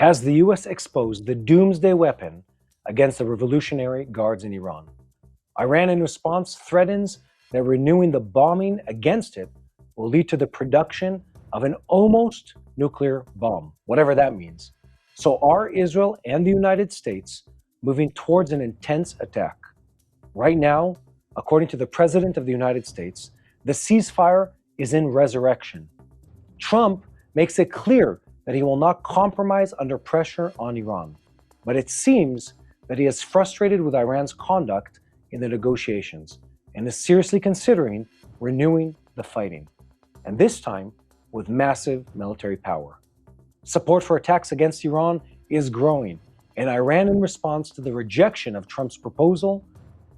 Has the U.S. exposed the doomsday weapon against the Revolutionary Guards in Iran? Iran, in response, threatens that renewing the bombing against it will lead to the production of an almost nuclear bomb, whatever that means. So are Israel and the United States moving towards an intense attack? Right now, according to the President of the United States, the ceasefire is in resurrection. Trump makes it clear that he will not compromise under pressure on Iran. But it seems that he is frustrated with Iran's conduct in the negotiations and is seriously considering renewing the fighting, and this time with massive military power. Support for attacks against Iran is growing, and Iran, in response to the rejection of Trump's proposal,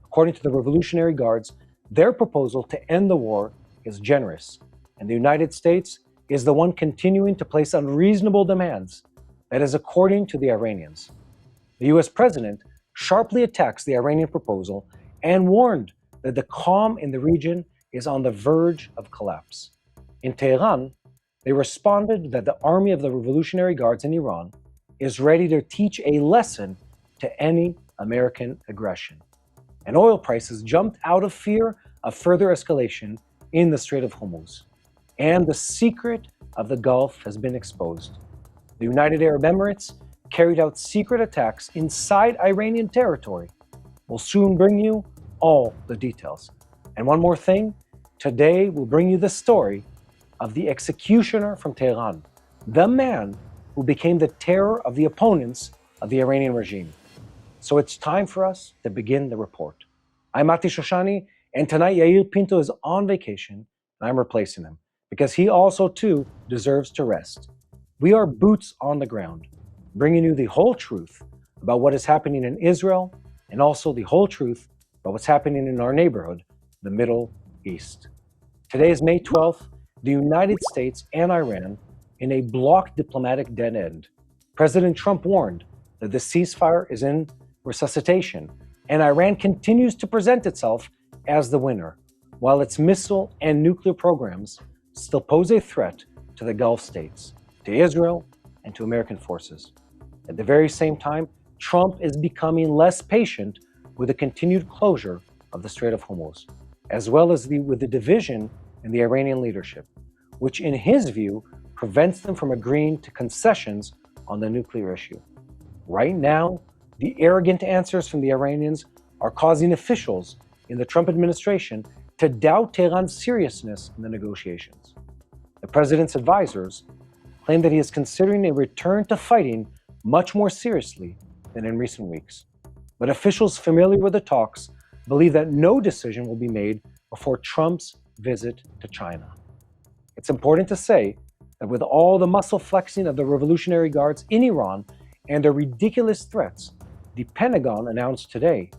according to the Revolutionary Guards, their proposal to end the war is generous, and the United States is the one continuing to place unreasonable demands. That is according to the Iranians. The US president sharply attacks the Iranian proposal and warned that the calm in the region is on the verge of collapse. In Tehran, they responded that the army of the Revolutionary Guards in Iran is ready to teach a lesson to any American aggression. And oil prices jumped out of fear of further escalation in the Strait of Hormuz. And the secret of the Gulf has been exposed. The United Arab Emirates carried out secret attacks inside Iranian territory. We'll soon bring you all the details. And one more thing, today we'll bring you the story of the executioner from Tehran, the man who became the terror of the opponents of the Iranian regime. So it's time for us to begin the report. I'm Shoshani, and tonight Yair Pinto is on vacation, and I'm replacing him, because he also, too, deserves to rest. We are boots on the ground, bringing you the whole truth about what is happening in Israel, and also the whole truth about what's happening in our neighborhood, the Middle East. Today is May 12th, the United States and Iran in a blocked diplomatic dead end. President Trump warned that the ceasefire is in resuscitation, and Iran continues to present itself as the winner, while its missile and nuclear programs still pose a threat to the Gulf states, to Israel, and to American forces. At the very same time, Trump is becoming less patient with the continued closure of the Strait of Hormuz, as well as with the division in the Iranian leadership, which in his view prevents them from agreeing to concessions on the nuclear issue. Right now, the arrogant answers from the Iranians are causing officials in the Trump administration to doubt Tehran's seriousness in the negotiations. The president's advisors claim that he is considering a return to fighting much more seriously than in recent weeks. But officials familiar with the talks believe that no decision will be made before Trump's visit to China. It's important to say that with all the muscle flexing of the Revolutionary Guards in Iran and their ridiculous threats, the Pentagon announced Tuesday,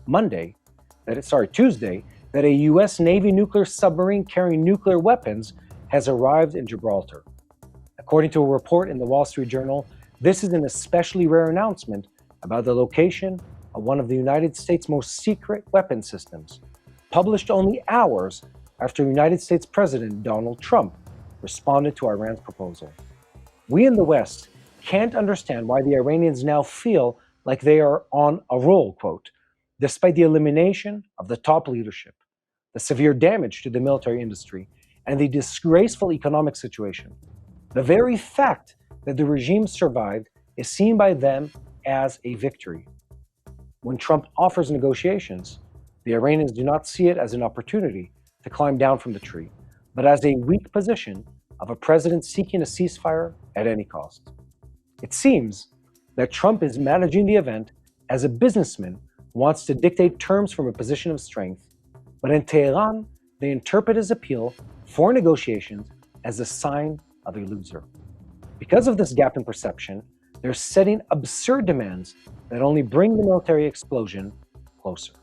that a U.S. Navy nuclear submarine carrying nuclear weapons has arrived in Gibraltar. According to a report in the Wall Street Journal, this is an especially rare announcement about the location of one of the United States' most secret weapon systems, published only hours after United States President Donald Trump responded to Iran's proposal. We in the West can't understand why the Iranians now feel like they are on a roll, quote, despite the elimination of the top leadership, the severe damage to the military industry, and the disgraceful economic situation. The very fact that the regime survived is seen by them as a victory. When Trump offers negotiations, the Iranians do not see it as an opportunity to climb down from the tree, but as a weak position of a president seeking a ceasefire at any cost. It seems that Trump is managing the event as a businessman who wants to dictate terms from a position of strength, but in Tehran, they interpret his appeal for negotiations as a sign of a loser. Because of this gap in perception, they're setting absurd demands that only bring the military explosion closer.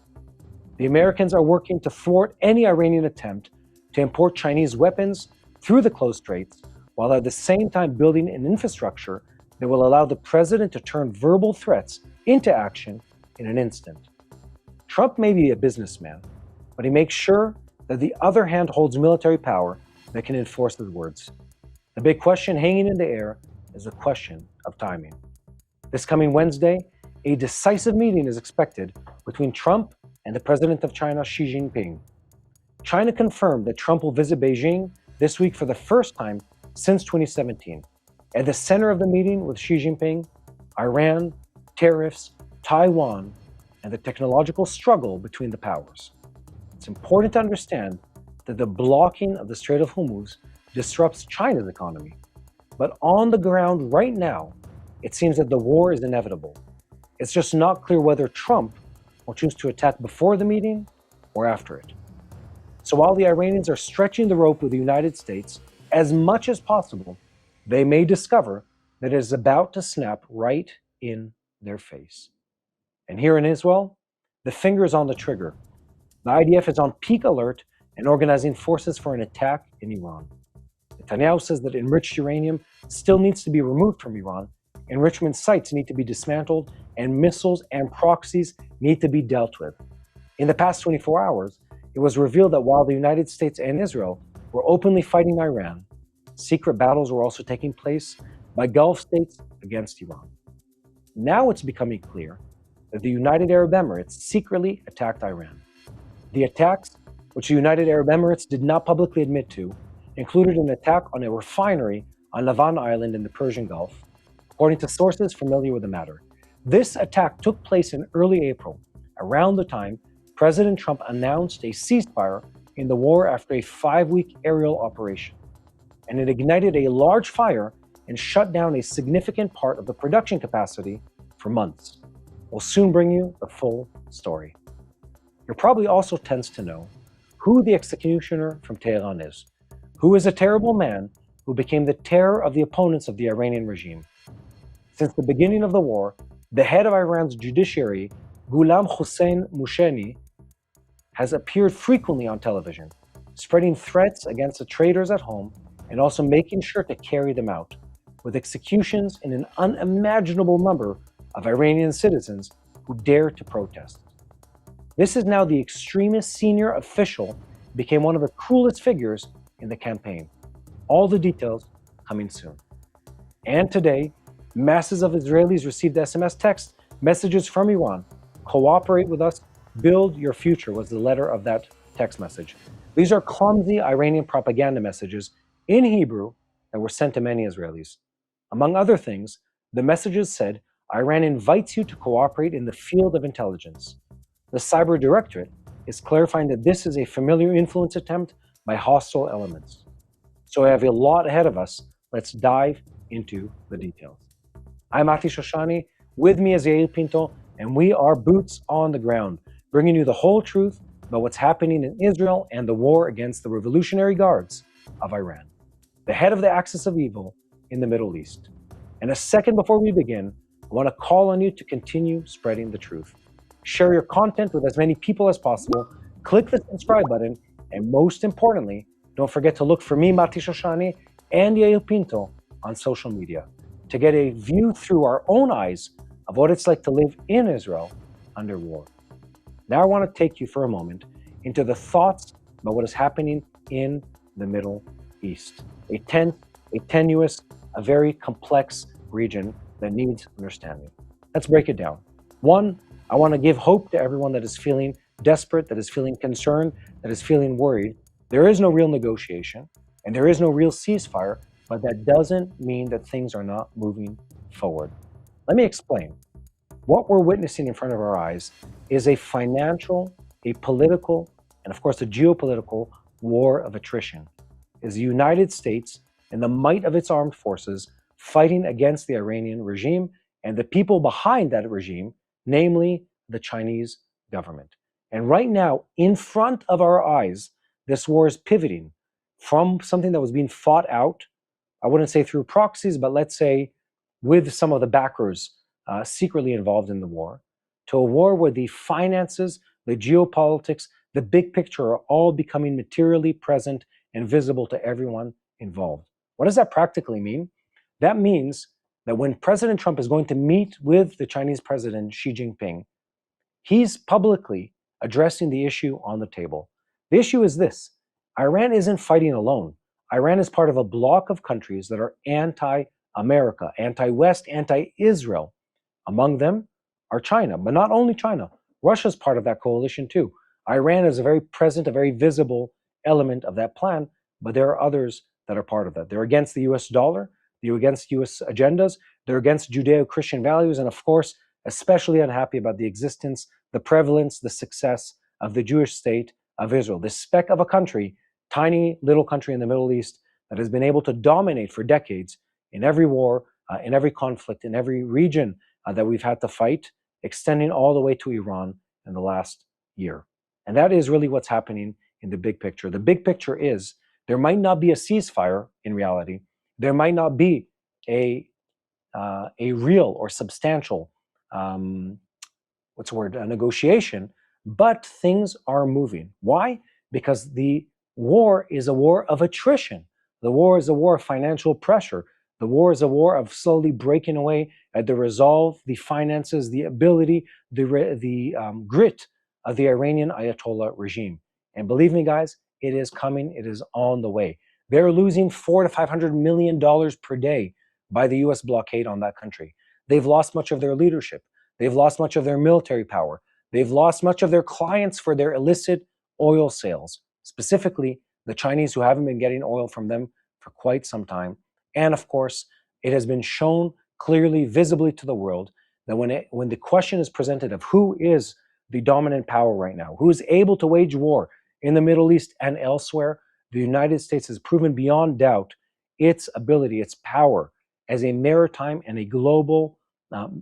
The Americans are working to thwart any Iranian attempt to import Chinese weapons through the closed straits, while at the same time building an infrastructure that will allow the president to turn verbal threats into action in an instant. Trump may be a businessman, but he makes sure that the other hand holds military power that can enforce his words. The big question hanging in the air is the question of timing. This coming Wednesday, a decisive meeting is expected between Trump and the president of China, Xi Jinping. China confirmed that Trump will visit Beijing this week for the first time since 2017. At the center of the meeting with Xi Jinping, Iran, tariffs, Taiwan, and the technological struggle between the powers. It's important to understand that the blocking of the Strait of Hormuz disrupts China's economy. But on the ground right now, it seems that the war is inevitable. It's just not clear whether Trump will choose to attack before the meeting or after it. So while the Iranians are stretching the rope with the United States as much as possible, they may discover that it is about to snap right in their face. And here in Israel, the finger is on the trigger. The IDF is on peak alert and organizing forces for an attack in Iran. Netanyahu says that enriched uranium still needs to be removed from Iran, enrichment sites need to be dismantled, and missiles and proxies need to be dealt with. In the past 24 hours, it was revealed that while the United States and Israel were openly fighting Iran, secret battles were also taking place by Gulf states against Iran. Now it's becoming clear that the United Arab Emirates secretly attacked Iran. The attacks, which the United Arab Emirates did not publicly admit to, included an attack on a refinery on Lavan Island in the Persian Gulf, according to sources familiar with the matter. This attack took place in early April, around the time President Trump announced a ceasefire in the war after a 5-week aerial operation. And it ignited a large fire and shut down a significant part of the production capacity for months. We'll soon bring you the full story. You're probably also tense to know who the executioner from Tehran is, who is a terrible man who became the terror of the opponents of the Iranian regime. Since the beginning of the war, the head of Iran's judiciary, Ghulam Hossein Mousheni, has appeared frequently on television, spreading threats against the traitors at home and also making sure to carry them out, with executions in an unimaginable number of Iranian citizens who dare to protest. This is now the extremist senior official became one of the cruelest figures in the campaign. All the details coming soon. And today, masses of Israelis received SMS text messages from Iran. Cooperate with us, build your future was the letter of that text message. These are clumsy Iranian propaganda messages in Hebrew that were sent to many Israelis. Among other things, the messages said, Iran invites you to cooperate in the field of intelligence. The Cyber Directorate is clarifying that this is a familiar influence attempt by hostile elements. So we have a lot ahead of us. Let's dive into the details. I'm Shoshani, with me is Yael Pinto, and we are boots on the ground, bringing you the whole truth about what's happening in Israel and the war against the Revolutionary Guards of Iran, the head of the axis of evil in the Middle East. And a second before we begin, I want to call on you to continue spreading the truth. Share your content with as many people as possible, click the subscribe button, and most importantly, don't forget to look for me, Mati Shoshani, and Yael Pinto on social media to get a view through our own eyes of what it's like to live in Israel under war. Now I want to take you for a moment into the thoughts about what is happening in the Middle East. A tense, a tenuous, a very complex region that needs understanding. Let's break it down. One, I want to give hope to everyone that is feeling desperate, that is feeling concerned, that is feeling worried. There is no real negotiation and there is no real ceasefire, but that doesn't mean that things are not moving forward. Let me explain. What we're witnessing in front of our eyes is a financial, a political, and of course a geopolitical war of attrition. Is the United States and the might of its armed forces fighting against the Iranian regime and the people behind that regime, namely the Chinese government. And right now, in front of our eyes, this war is pivoting from something that was being fought out, I wouldn't say through proxies, but let's say with some of the backers secretly involved in the war, to a war where the finances, the geopolitics, the big picture are all becoming materially present and visible to everyone involved. What does that practically mean? That means that when President Trump is going to meet with the Chinese President Xi Jinping, he's publicly addressing the issue on the table. The issue is this: Iran isn't fighting alone. Iran is part of a bloc of countries that are anti-America, anti-West, anti-Israel. Among them are China, but not only China. Russia's part of that coalition too. Iran is a very present, a very visible element of that plan, but there are others that are part of that. They're against the US dollar, they're against US agendas, they're against Judeo-Christian values, and of course, especially unhappy about the existence, the prevalence, the success of the Jewish state of Israel, this speck of a country, tiny little country in the Middle East that has been able to dominate for decades in every war, in every conflict, in every region that we've had to fight, extending all the way to Iran in the last year. And that is really what's happening in the big picture. The big picture is there might not be a ceasefire in reality. There might not be a real or substantial, a negotiation, but things are moving. Why? Because the war is a war of attrition. The war is a war of financial pressure. The war is a war of slowly breaking away at the resolve, the finances, the ability, the grit of the Iranian Ayatollah regime. And believe me, guys, it is coming. It is on the way. They're losing $400 to $500 million per day by the US blockade on that country. They've lost much of their leadership. They've lost much of their military power. They've lost much of their clients for their illicit oil sales, specifically the Chinese, who haven't been getting oil from them for quite some time. And of course, it has been shown clearly, visibly to the world that when the question is presented of who is the dominant power right now, who is able to wage war in the Middle East and elsewhere, the United States has proven beyond doubt its ability, its power as a maritime and a global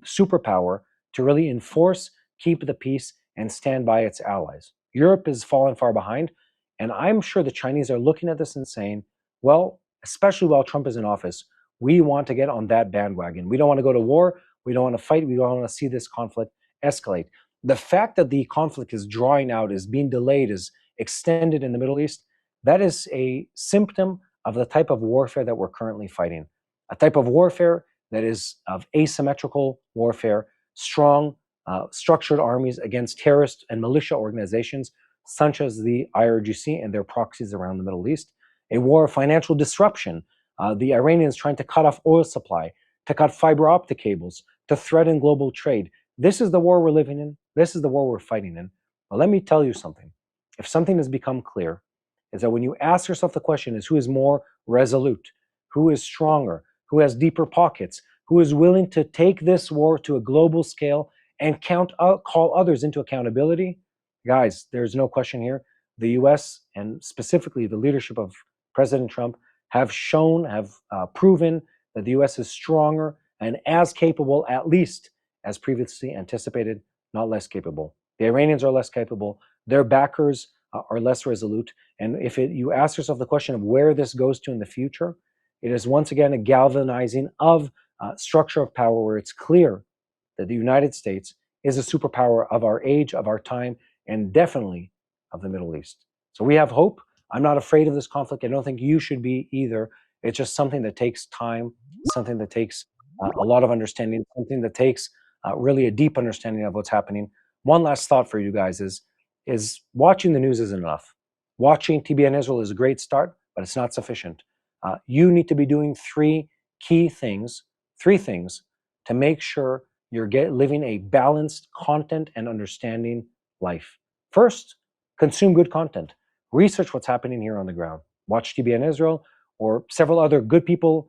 superpower to really enforce, keep the peace, and stand by its allies. Europe has fallen far behind, and I'm sure the Chinese are looking at this and saying, well, especially while Trump is in office, we want to get on that bandwagon. We don't want to go to war. We don't want to fight. We don't want to see this conflict escalate. The fact that the conflict is drawing out, is being delayed, is extended in the Middle East, that is a symptom of the type of warfare that we're currently fighting. A type of warfare that is of asymmetrical warfare, strong, structured armies against terrorist and militia organizations, such as the IRGC and their proxies around the Middle East. A war of financial disruption. The Iranians trying to cut off oil supply, to cut fiber optic cables, to threaten global trade. This is the war we're living in. This is the war we're fighting in. But let me tell you something. If something has become clear, is that when you ask yourself the question is who is more resolute, who is stronger, who has deeper pockets, who is willing to take this war to a global scale and call others into accountability, guys, there's no question here. The US, and specifically the leadership of President Trump, have proven that the US is stronger and as capable, at least as previously anticipated, not less capable. The Iranians are less capable. Their backers are less resolute. And if you ask yourself the question of where this goes to in the future, it is once again a galvanizing of structure of power, where it's clear that the United States is a superpower of our age, of our time, and definitely of the Middle East. So we have hope. I'm not afraid of this conflict. I don't think you should be either. It's just something that takes time, something that takes a lot of understanding, something that takes really a deep understanding of what's happening. One last thought for you guys is watching the news isn't enough. Watching TBN Israel is a great start, but it's not sufficient. You need to be doing three things to make sure you're living a balanced content and understanding life. First, consume good content. Research what's happening here on the ground. Watch TBN Israel or several other good people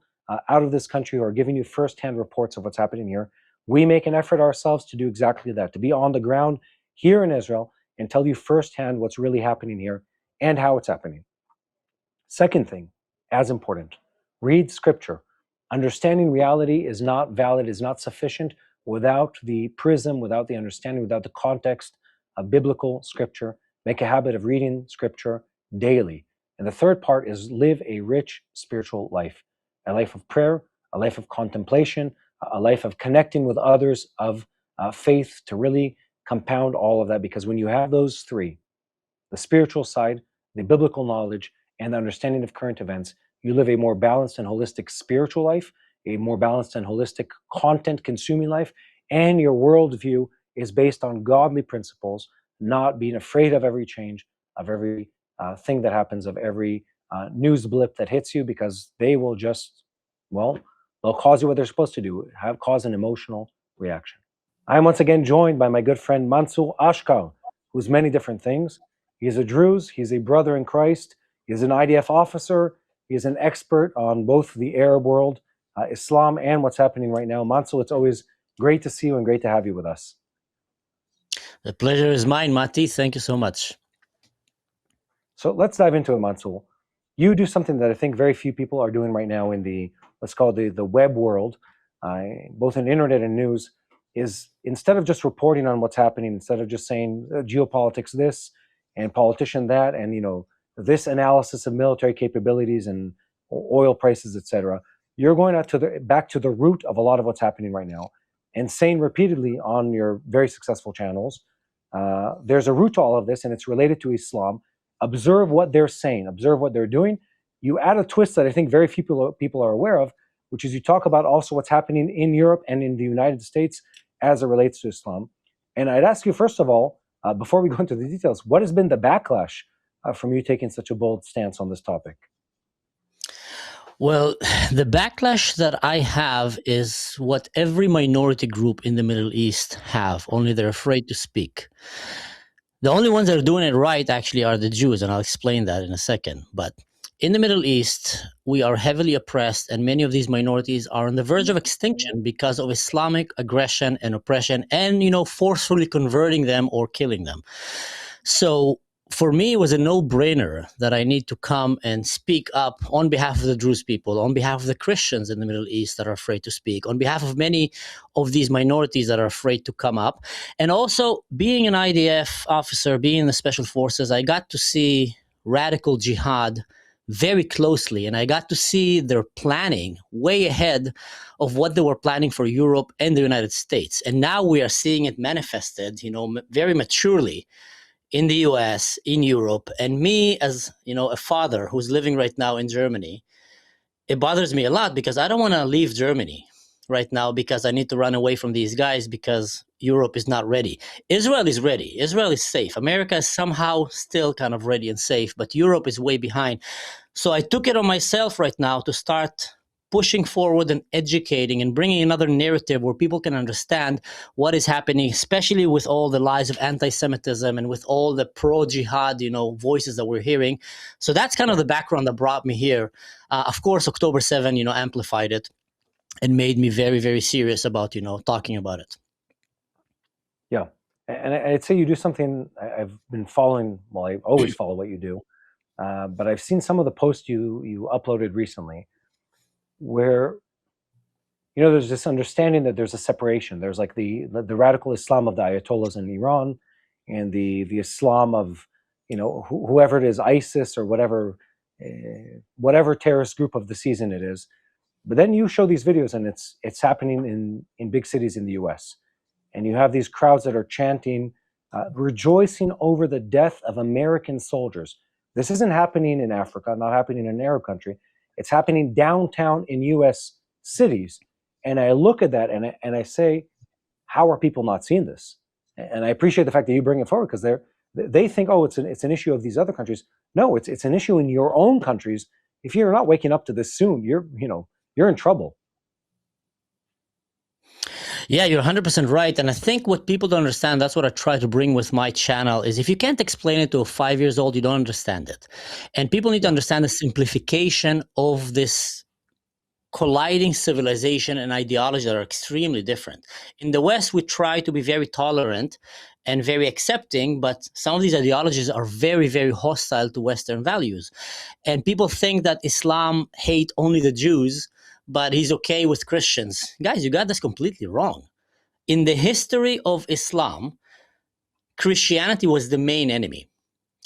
out of this country who are giving you firsthand reports of what's happening here. We make an effort ourselves to do exactly that, to be on the ground here in Israel and tell you firsthand what's really happening here and how it's happening. Second thing, as important, read scripture. Understanding reality is not valid, is not sufficient without the prism, without the understanding, without the context of biblical scripture. Make a habit of reading scripture daily. And the third part is live a rich spiritual life, a life of prayer, a life of contemplation, a life of connecting with others of faith to really compound all of that. Because when you have those three, the spiritual side, the biblical knowledge, and the understanding of current events, you live a more balanced and holistic spiritual life, a more balanced and holistic content consuming life, and your worldview is based on godly principles, not being afraid of every change, of every thing that happens, of every news blip that hits you, because they will just, well, they'll cause you what they're supposed to do, cause an emotional reaction. I am once again joined by my good friend Mansour Ashkow, who's many different things. He is a Druze, he's a brother in Christ, he is an IDF officer, he is an expert on both the Arab world, Islam, and what's happening right now. Mansour, it's always great to see you and great to have you with us. The pleasure is mine, Mati. Thank you so much. So let's dive into it, Mansour. You do something that I think very few people are doing right now in the, let's call it the web world, both in internet and news, is instead of just reporting on what's happening, instead of just saying geopolitics this and politician that, and this analysis of military capabilities and oil prices, etc., you're going out to back to the root of a lot of what's happening right now, and saying repeatedly on your very successful channels, there's a root to all of this, and it's related to Islam. Observe what they're saying, observe what they're doing. You add a twist that I think very few people are aware of, which is you talk about also what's happening in Europe and in the United States as it relates to Islam. And I'd ask you, first of all, before we go into the details, what has been the backlash from you taking such a bold stance on this topic? Well, the backlash that I have is what every minority group in the Middle East have, only they're afraid to speak. The only ones that are doing it right actually are the Jews, and I'll explain that in a second. But in the Middle East, we are heavily oppressed, and many of these minorities are on the verge of extinction because of Islamic aggression and oppression and, forcefully converting them or killing them. So for me, it was a no-brainer that I need to come and speak up on behalf of the Druze people, on behalf of the Christians in the Middle East that are afraid to speak, on behalf of many of these minorities that are afraid to come up. And also, being an IDF officer, being in the Special Forces, I got to see radical jihad very closely, and I got to see their planning way ahead of what they were planning for Europe and the United States. And now we are seeing it manifested, very maturely in the U.S., in Europe. And me, as a father who's living right now in Germany, it bothers me a lot because I don't want to leave Germany right now because I need to run away from these guys because Europe is not ready. Israel is ready. Israel is safe. America is somehow still kind of ready and safe, but Europe is way behind. So I took it on myself right now to start pushing forward and educating and bringing another narrative where people can understand what is happening, especially with all the lies of anti-Semitism and with all the pro-jihad, voices that we're hearing. So that's kind of the background that brought me here. Of course, October 7, amplified it and made me very, very serious about, talking about it. Yeah. And I'd say you do something I've been following. Well, I always follow what you do. But I've seen some of the posts you uploaded recently where, there's this understanding that there's a separation. There's like the radical Islam of the Ayatollahs in Iran and the Islam of, whoever it is, ISIS or whatever terrorist group of the season it is. But then you show these videos and it's happening in big cities in the U.S. And you have these crowds that are chanting, rejoicing over the death of American soldiers. This isn't happening in Africa, not happening in an Arab country. It's happening downtown in U.S. cities. And I look at that and I say, how are people not seeing this? And I appreciate the fact that you bring it forward because they think, oh, it's an issue of these other countries. No, it's an issue in your own countries. If you're not waking up to this soon, you're in trouble. Yeah, you're 100% right. And I think what people don't understand, that's what I try to bring with my channel, is if you can't explain it to a 5-year-old, you don't understand it. And people need to understand the simplification of this colliding civilization and ideology that are extremely different. In the West, we try to be very tolerant and very accepting, but some of these ideologies are very, very hostile to Western values. And people think that Islam hate only the Jews, but he's okay with Christians. Guys, you got this completely wrong. In the history of Islam, Christianity was the main enemy.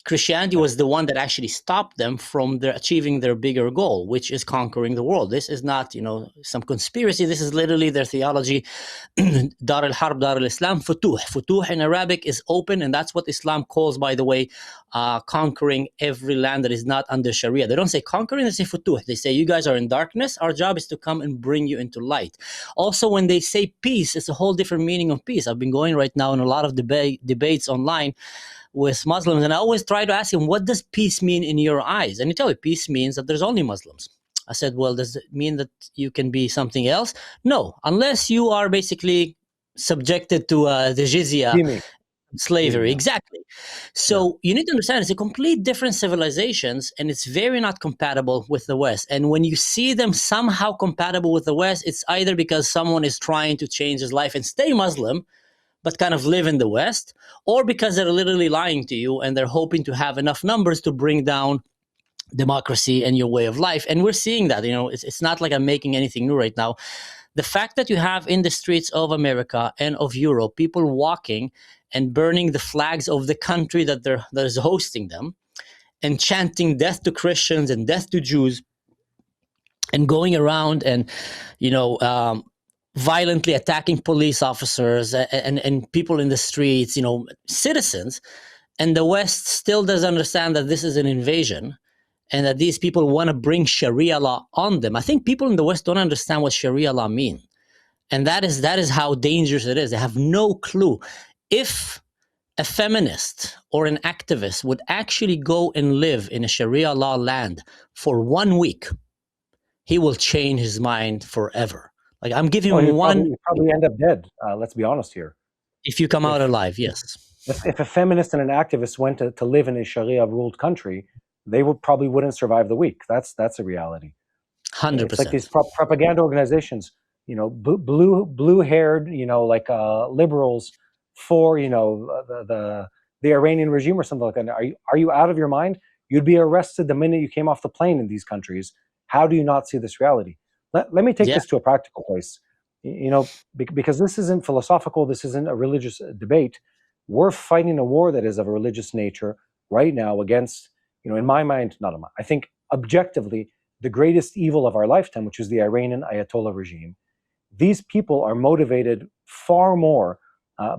Christianity was the one that actually stopped them from achieving their bigger goal, which is conquering the world. This is not, some conspiracy. This is literally their theology. Dar al-Harb, Dar al-Islam, Futuh. Futuh in Arabic is open, and that's what Islam calls, by the way, conquering every land that is not under Sharia. They don't say conquering, they say Futuh. They say, you guys are in darkness. Our job is to come and bring you into light. Also, when they say peace, it's a whole different meaning of peace. I've been going right now in a lot of debates online with Muslims, and I always try to ask him, what does peace mean in your eyes? And he tell me, peace means that there's only Muslims. I said, well, does it mean that you can be something else? No, unless you are basically subjected to the jizya, Gimme. slavery. Yeah. Exactly. So you need to understand it's a complete different civilizations, and it's very not compatible with the West. And when you see them somehow compatible with the West, it's either because someone is trying to change his life and stay Muslim, but kind of live in the West, or because they're literally lying to you and they're hoping to have enough numbers to bring down democracy and your way of life. And we're seeing that. It's not like I'm making anything new right now. The fact that you have in the streets of America and of Europe people walking and burning the flags of the country that is hosting them, and chanting death to Christians and death to Jews, and going around and violently attacking police officers and people in the streets, citizens, and the West still doesn't understand that this is an invasion and that these people want to bring Sharia law on them. I think people in the West don't understand what Sharia law means. And that is how dangerous it is. They have no clue. If a feminist or an activist would actually go and live in a Sharia law land for 1 week, he will change his mind forever. Like, I'm giving him one. You probably end up dead. Let's be honest here. If you come out alive, yes. If a feminist and an activist went to live in a Sharia-ruled country, they probably wouldn't survive the week. That's a reality. 100%. It's like these propaganda organizations, blue-haired, liberals for the Iranian regime or something like that. Are you out of your mind? You'd be arrested the minute you came off the plane in these countries. How do you not see this reality? Let me take this to a practical place. Because this isn't philosophical, this isn't a religious debate. We're fighting a war that is of a religious nature right now against, in my mind, I think objectively, the greatest evil of our lifetime, which is the Iranian Ayatollah regime. These people are motivated far more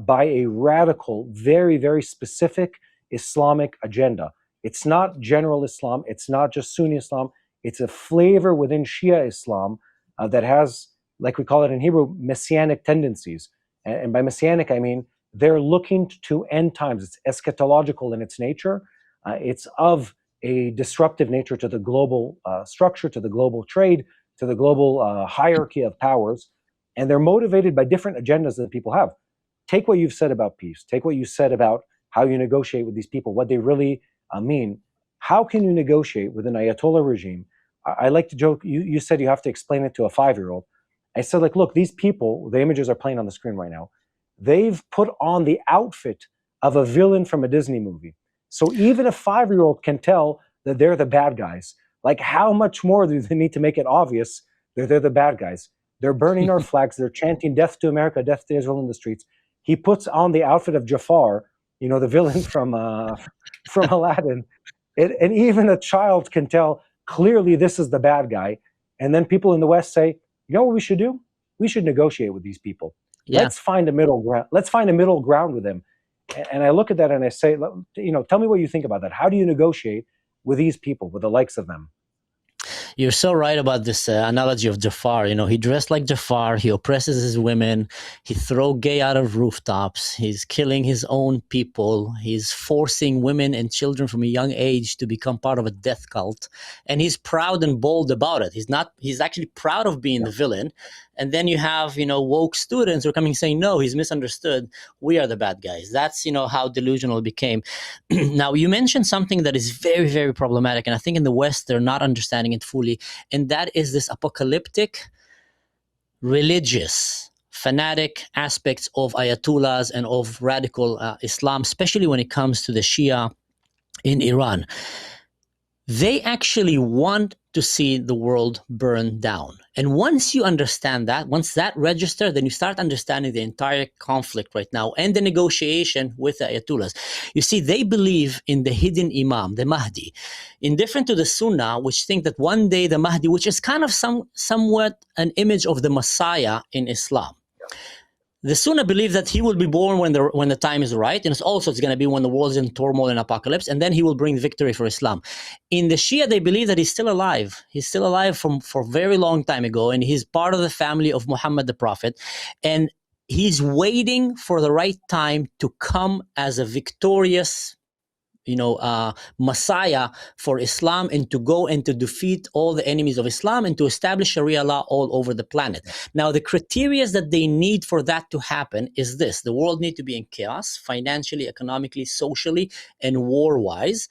by a radical, very, very specific Islamic agenda. It's not general Islam. It's not just Sunni Islam. It's a flavor within Shia Islam that has, like we call it in Hebrew, messianic tendencies. And by messianic, I mean they're looking to end times. It's eschatological in its nature. It's of a disruptive nature to the global structure, to the global trade, to the global hierarchy of powers. And they're motivated by different agendas that people have. Take what you've said about peace. Take what you said about how you negotiate with these people, what they really mean. How can you negotiate with an Ayatollah regime? I like to joke, you said you have to explain it to a 5-year-old. I said, look, these people, the images are playing on the screen right now. They've put on the outfit of a villain from a Disney movie. So even a 5-year-old can tell that they're the bad guys. Like, how much more do they need to make it obvious that they're the bad guys? They're burning our flags. They're chanting death to America, death to Israel in the streets. He puts on the outfit of Jafar, the villain from Aladdin. And even a child can tell clearly this is the bad guy. And then people in the West say, you know what we should do? We should negotiate with these people. Yeah. Let's find a middle ground. Let's find a middle ground with them. And I look at that and I say, tell me what you think about that. How do you negotiate with these people, with the likes of them? You're so right about this analogy of Jafar. He dressed like Jafar. He oppresses his women. He throws gay out of rooftops. He's killing his own people. He's forcing women and children from a young age to become part of a death cult. And he's proud and bold about it. He's actually proud of being the villain. And then you have, woke students who are coming saying, no, he's misunderstood. We are the bad guys. That's, how delusional it became. Now, you mentioned something that is very, very problematic. And I think in the West, they're not understanding it fully. And that is this apocalyptic, religious, fanatic aspects of ayatollahs and of radical Islam, especially when it comes to the Shia in Iran. They actually want to see the world burn down. And once you understand that, once that registers, then you start understanding the entire conflict right now and the negotiation with the Ayatollahs. You see, they believe in the hidden Imam, the Mahdi, indifferent to the Sunnah, which think that one day the Mahdi, which is kind of somewhat an image of the Messiah in Islam. The Sunnah believe that he will be born when the time is right, and it's going to be when the world is in turmoil and apocalypse, and then he will bring victory for Islam. In the Shia, they believe that he's still alive. He's still alive for a very long time ago, and he's part of the family of Muhammad the Prophet, and he's waiting for the right time to come as a victorious messiah for Islam, and to go and to defeat all the enemies of Islam and to establish Sharia law all over the planet. Now, the criteria that they need for that to happen is this: the world needs to be in chaos, financially, economically, socially, and war-wise.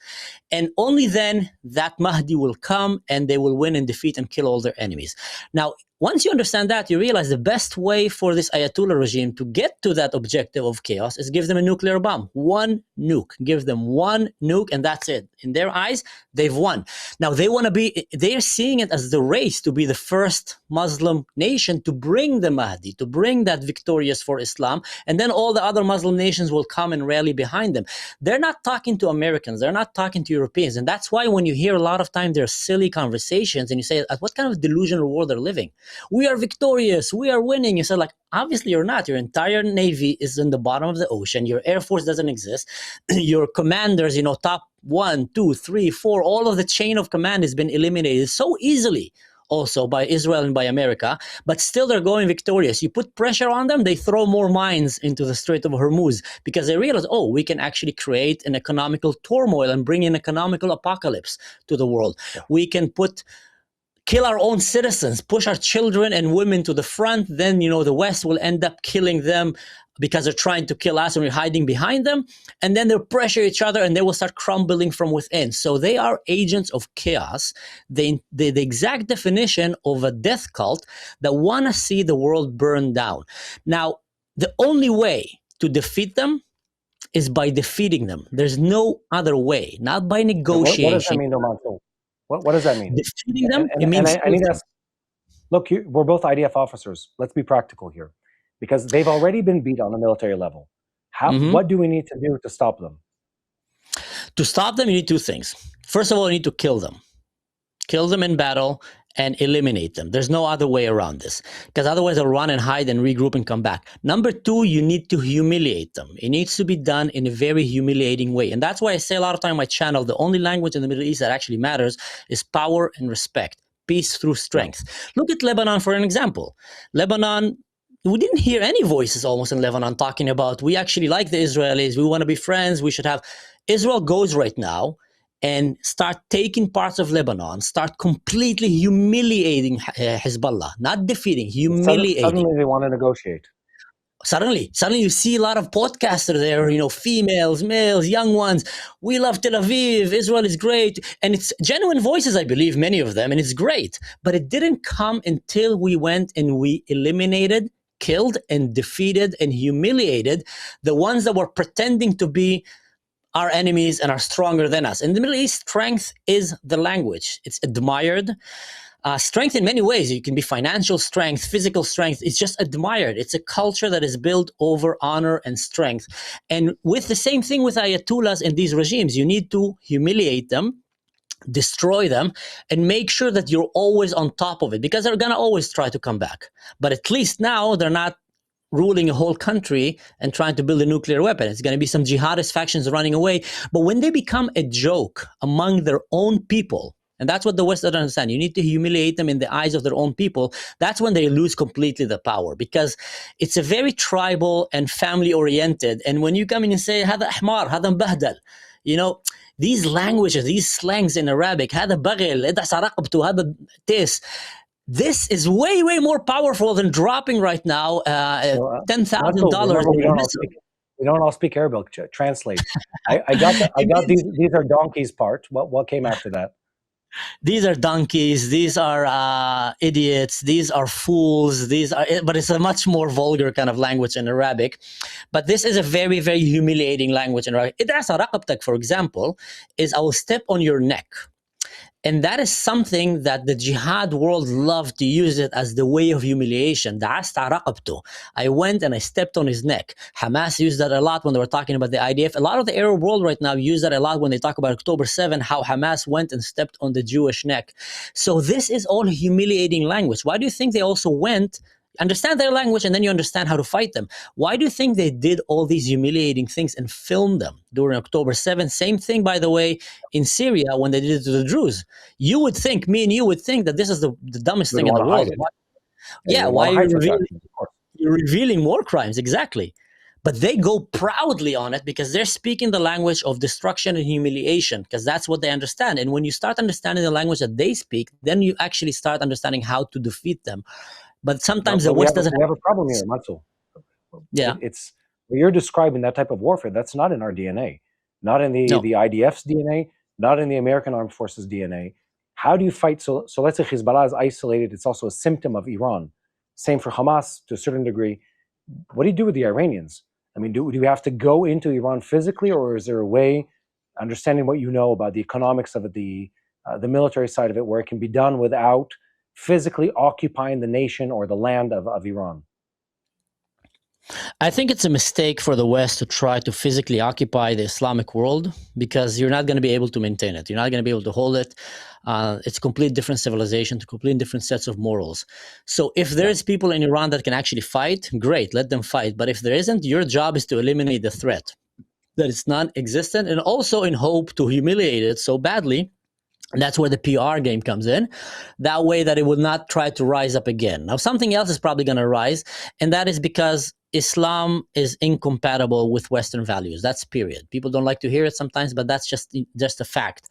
And only then that Mahdi will come and they will win and defeat and kill all their enemies. Now, once you understand that, you realize the best way for this Ayatollah regime to get to that objective of chaos is give them a nuclear bomb. One nuke. Give them one nuke, and that's it. In their eyes, they've won. Now, they're seeing it as the race to be the first Muslim nation to bring the Mahdi, to bring that victorious for Islam, and then all the other Muslim nations will come and rally behind them. They're not talking to Americans. They're not talking to Europeans. And that's why when you hear a lot of time there's silly conversations and you say, what kind of delusional world they're living? We are victorious. We are winning. You said, like, obviously you're not. Your entire Navy is in the bottom of the ocean. Your Air Force doesn't exist. Your commanders, top 1, 2, 3, 4, all of the chain of command has been eliminated so easily also by Israel and by America, but still they're going victorious. You put pressure on them, they throw more mines into the Strait of Hormuz because they realize, we can actually create an economical turmoil and bring an economical apocalypse to the world. Yeah. We can kill our own citizens, push our children and women to the front, then, the West will end up killing them because they're trying to kill us and we're hiding behind them. And then they'll pressure each other and they will start crumbling from within. So they are agents of chaos. The exact definition of a death cult that want to see the world burn down. Now, the only way to defeat them is by defeating them. There's no other way, not by negotiation. What does that mean, Mansour? What does that mean? Defeating them, it means... I need to ask, look, we're both IDF officers. Let's be practical here. Because they've already been beat on a military level. What do we need to do to stop them? To stop them, you need two things. First of all, you need to kill them. Kill them in battle and eliminate them. There's no other way around this. Because otherwise they'll run and hide and regroup and come back. Number two, you need to humiliate them. It needs to be done in a very humiliating way. And that's why I say a lot of time on my channel, the only language in the Middle East that actually matters is power and respect. Peace through strength. Look at Lebanon for an example. Lebanon... we didn't hear any voices almost in Lebanon talking about, we actually like the Israelis, we want to be friends, we should have... Israel goes right now and start taking parts of Lebanon, start completely humiliating Hezbollah, not defeating, humiliating. Suddenly they want to negotiate. Suddenly you see a lot of podcasters there, females, males, young ones. We love Tel Aviv. Israel is great. And it's genuine voices, I believe, many of them, and it's great. But it didn't come until we went and we eliminated, killed and defeated and humiliated the ones that were pretending to be our enemies and are stronger than us. In the Middle East, strength is the language. It's admired. Strength in many ways. You can be financial strength, physical strength. It's just admired. It's a culture that is built over honor and strength. And with the same thing with ayatollahs and these regimes, you need to humiliate them, destroy them, and make sure that you're always on top of it, because they're going to always try to come back. But at least now they're not ruling a whole country and trying to build a nuclear weapon. It's going to be some jihadist factions running away. But when they become a joke among their own people, and that's what the West doesn't understand, you need to humiliate them in the eyes of their own people. That's when they lose completely the power, because it's a very tribal and family oriented. And when you come in and say, هذا أحمر, هذا مبهدل, these languages, these slangs in Arabic, هذا بغل, ادعس رقبته, هذا تيس. This is way, way more powerful than dropping right now $10,000. We don't all speak Arabic. Translate. I got these are donkeys part. What came after that? These are donkeys. These are idiots. These are fools. But it's a much more vulgar kind of language in Arabic. But this is a very, very humiliating language in Arabic. Id'asa raqabtak, for example, is I will step on your neck. And that is something that the jihad world loved to use it as the way of humiliation. Da'asta raqabtu. I went and I stepped on his neck. Hamas used that a lot when they were talking about the IDF. A lot of the Arab world right now use that a lot when they talk about October 7, how Hamas went and stepped on the Jewish neck. So this is all humiliating language. Why do you think they also went... Understand their language and then you understand how to fight them. Why do you think they did all these humiliating things and filmed them during October 7th? Same thing, by the way, in Syria when they did it to the Druze. You would think, me and you would think that this is the dumbest thing in the world. Yeah, why are you revealing more crimes? Exactly. but they go proudly on it because they're speaking the language of destruction and humiliation, because that's what they understand. And when you start understanding the language that they speak, then you actually start understanding how to defeat them. But sometimes the West doesn't we have a problem here, Mansur. Yeah. It's what you're describing, that type of warfare, that's not in our DNA, not in the IDF's DNA, not in the American Armed Forces DNA. How do you fight? So let's say Hezbollah is isolated. It's also a symptom of Iran. Same for Hamas to a certain degree. What do you do with the Iranians? I mean, do we have to go into Iran physically, or is there a way, understanding what you know about the economics of it, the military side of it, where it can be done without physically occupying the nation or the land of Iran? I think it's a mistake for the West to try to physically occupy the Islamic world, because you're not going to be able to maintain it. You're not going to be able to hold it. It's a complete different civilization, complete different sets of morals. So if there's people in Iran that can actually fight, great, let them fight. But if there isn't, your job is to eliminate the threat, that it's non-existent, and also in hope to humiliate it so badly. And that's where the PR game comes in. That way that it will not try to rise up again. Now, something else is probably going to rise, and that is because Islam is incompatible with Western values. That's period. People don't like to hear it sometimes, but that's just a fact.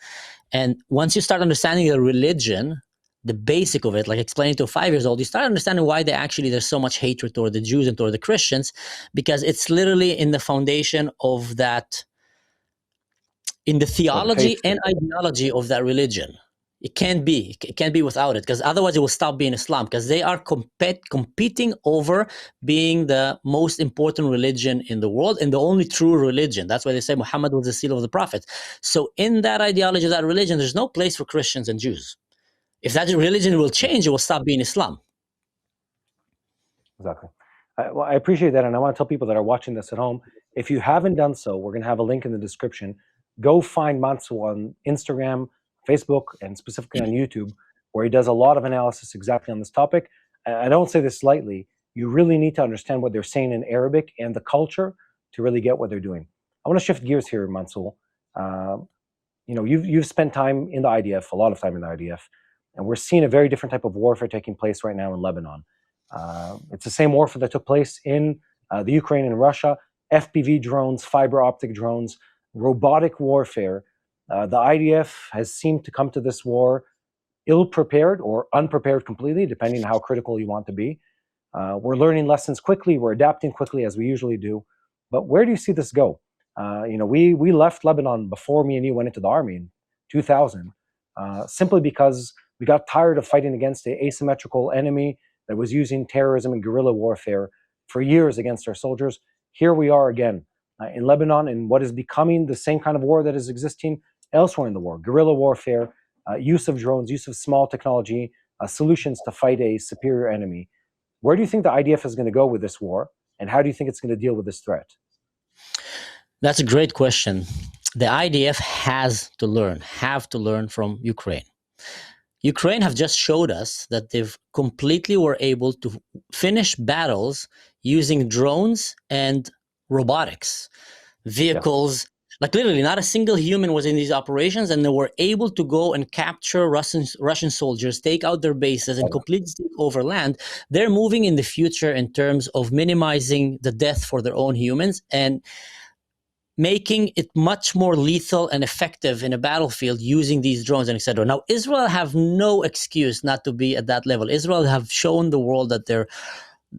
And once you start understanding the religion, the basic of it, like explaining to a 5-year-old, you start understanding why there's so much hatred toward the Jews and toward the Christians, because it's literally in the foundation of that, in the theology and ideology of that religion. It can't be without it, because otherwise it will stop being Islam, because they are competing over being the most important religion in the world and the only true religion. That's why they say Muhammad was the seal of the prophet. So in that ideology of that religion, there's no place for Christians and Jews. If that religion will change, it will stop being Islam. Exactly. Well, I appreciate that, and I want to tell people that are watching this at home, if you haven't done so, we're going to have a link in the description. Go find Mansur on Instagram, Facebook, and specifically on YouTube, where he does a lot of analysis exactly on this topic. I don't say this lightly. You really need to understand what they're saying in Arabic and the culture to really get what they're doing. I want to shift gears here, Mansur. You've spent time in the IDF, a lot of time in the IDF, and we're seeing a very different type of warfare taking place right now in Lebanon. It's the same warfare that took place in the Ukraine and Russia. FPV drones, fiber optic drones, robotic warfare. The IDF has seemed to come to this war ill-prepared or unprepared completely, depending on how critical you want to be. We're learning lessons quickly. We're adapting quickly, as we usually do. But where do you see this go? We left Lebanon before me and you went into the army in 2000, simply because we got tired of fighting against an asymmetrical enemy that was using terrorism and guerrilla warfare for years against our soldiers. Here we are again in Lebanon, in what is becoming the same kind of war that is existing elsewhere in the world. Guerrilla warfare, use of drones, use of small technology, solutions to fight a superior enemy. Where do you think the IDF is going to go with this war, and how do you think it's going to deal with this threat? That's a great question. The IDF have to learn from Ukraine. Ukraine have just showed us that they've completely were able to finish battles using drones and robotics, vehicles. Like literally not a single human was in these operations, and they were able to go and capture Russian soldiers, take out their bases, and completely take over land. They're moving in the future in terms of minimizing the death for their own humans and making it much more lethal and effective in a battlefield using these drones and etc. Now, Israel have no excuse not to be at that level. Israel have shown the world that they're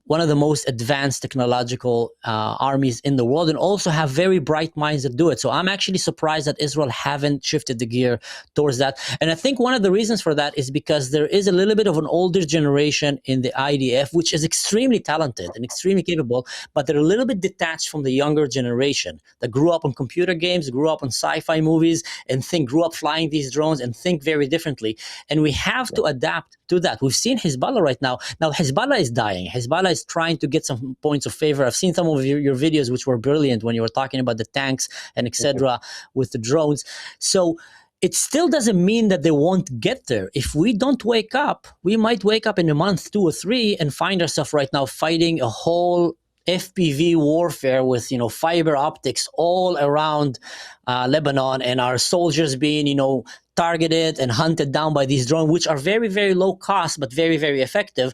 one of the most advanced technological armies in the world, and also have very bright minds that do it. So I'm actually surprised that Israel haven't shifted the gear towards that. And I think one of the reasons for that is because there is a little bit of an older generation in the IDF, which is extremely talented and extremely capable, but they're a little bit detached from the younger generation that grew up on computer games, grew up on sci-fi movies, and grew up flying these drones and think very differently. And we have to adapt to that. We've seen Hezbollah right now. Now, Hezbollah is dying. Hezbollah is trying to get some points of favor. I've seen some of your videos, which were brilliant when you were talking about the tanks and etc. with the drones. So it still doesn't mean that they won't get there. If we don't wake up, we might wake up in a month, 2 or 3, and find ourselves right now fighting a whole FPV warfare with, fiber optics all around Lebanon, and our soldiers being, targeted and hunted down by these drones, which are very, very low cost, but very, very effective.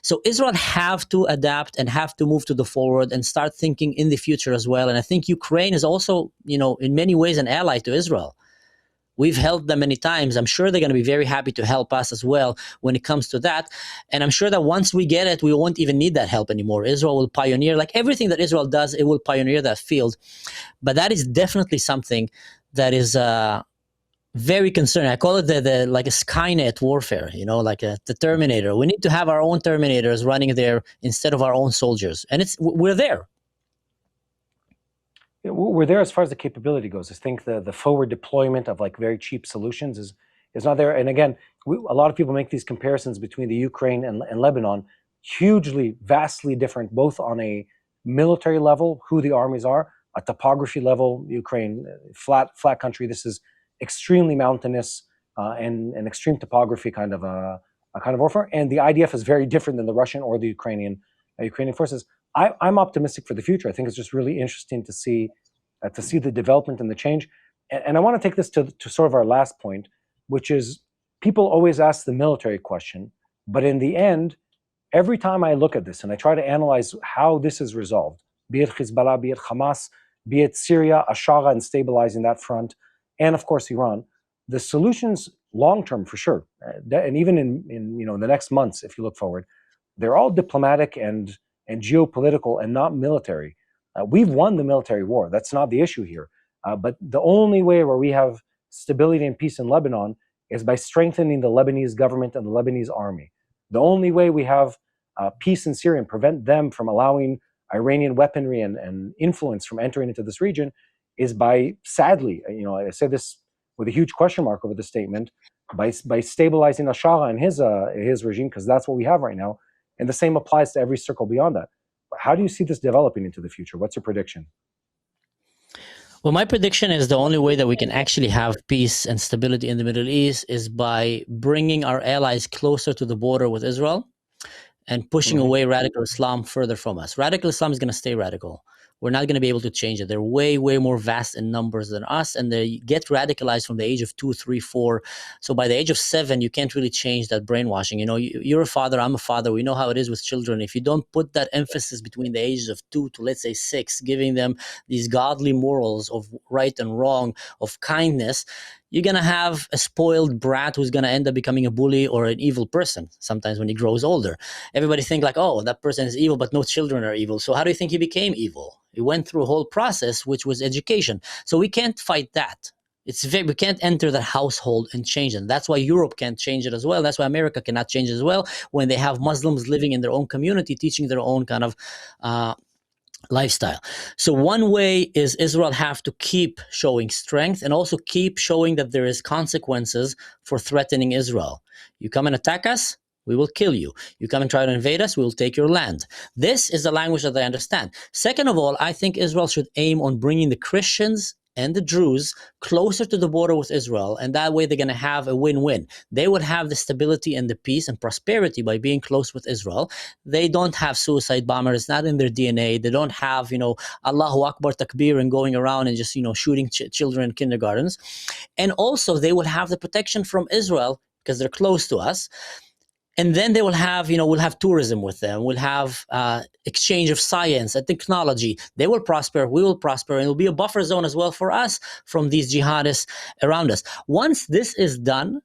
So Israel have to adapt and have to move to the forward and start thinking in the future as well. And I think Ukraine is also, in many ways an ally to Israel. We've helped them many times. I'm sure they're going to be very happy to help us as well when it comes to that. And I'm sure that once we get it, we won't even need that help anymore. Israel will pioneer, like everything that Israel does, it will pioneer that field. But that is definitely something that is very concerning. I call it the like a Skynet warfare, like the Terminator. We need to have our own Terminators running there instead of our own soldiers. And we're there. We're there as far as the capability goes. I think the forward deployment of like very cheap solutions is not there. And again, a lot of people make these comparisons between the Ukraine and Lebanon, hugely, vastly different, both on a military level, who the armies are, a topography level. Ukraine, flat country. This is extremely mountainous and an extreme topography kind of a kind of warfare. And the IDF is very different than the Russian or the Ukrainian forces. I'm optimistic for the future. I think it's just really interesting to see the development and the change. And I want to take this to sort of our last point, which is people always ask the military question, but in the end, every time I look at this and I try to analyze how this is resolved, be it Hezbollah, be it Hamas, be it Syria, Ashara and stabilizing that front, and of course Iran, the solutions long term for sure, and even in the next months, if you look forward, they're all diplomatic and geopolitical and not military. We've won the military war. That's not the issue here. But the only way where we have stability and peace in Lebanon is by strengthening the Lebanese government and the Lebanese army. The only way we have peace in Syria and prevent them from allowing Iranian weaponry and influence from entering into this region is by, sadly, I say this with a huge question mark over the statement, by stabilizing Ashara and his regime, because that's what we have right now. And the same applies to every circle beyond that. How do you see this developing into the future? What's your prediction? Well, my prediction is the only way that we can actually have peace and stability in the Middle East is by bringing our allies closer to the border with Israel and pushing away radical Islam further from us. Radical Islam is going to stay radical. We're not going to be able to change it. They're way, way more vast in numbers than us, and they get radicalized from the age of 2, 3, 4. So by the age of 7, you can't really change that brainwashing. You're a father, I'm a father. We know how it is with children. If you don't put that emphasis between the ages of 2 to, let's say, 6, giving them these godly morals of right and wrong, of kindness, you're going to have a spoiled brat who's going to end up becoming a bully or an evil person sometimes when he grows older. Everybody think like, oh, that person is evil, but no children are evil. So how do you think he became evil? He went through a whole process, which was education. So we can't fight that. We can't enter that household and change it. That's why Europe can't change it as well. That's why America cannot change it as well when they have Muslims living in their own community, teaching their own kind of lifestyle. So one way is Israel have to keep showing strength and also keep showing that there is consequences for threatening Israel. You come and attack us, we will kill you. You come and try to invade us, we will take your land. This is the language that I understand. Second of all, I think Israel should aim on bringing the Christians and the Druze closer to the border with Israel, and that way they're going to have a win-win. They would have the stability and the peace and prosperity by being close with Israel. They don't have suicide bombers. It's not in their DNA. They don't have, Allahu Akbar Takbir and going around and just, shooting children in kindergartens. And also they will have the protection from Israel because they're close to us. And then they will have, we'll have tourism with them. We'll have exchange of science and technology. They will prosper. We will prosper. And it'll be a buffer zone as well for us from these jihadists around us. Once this is done,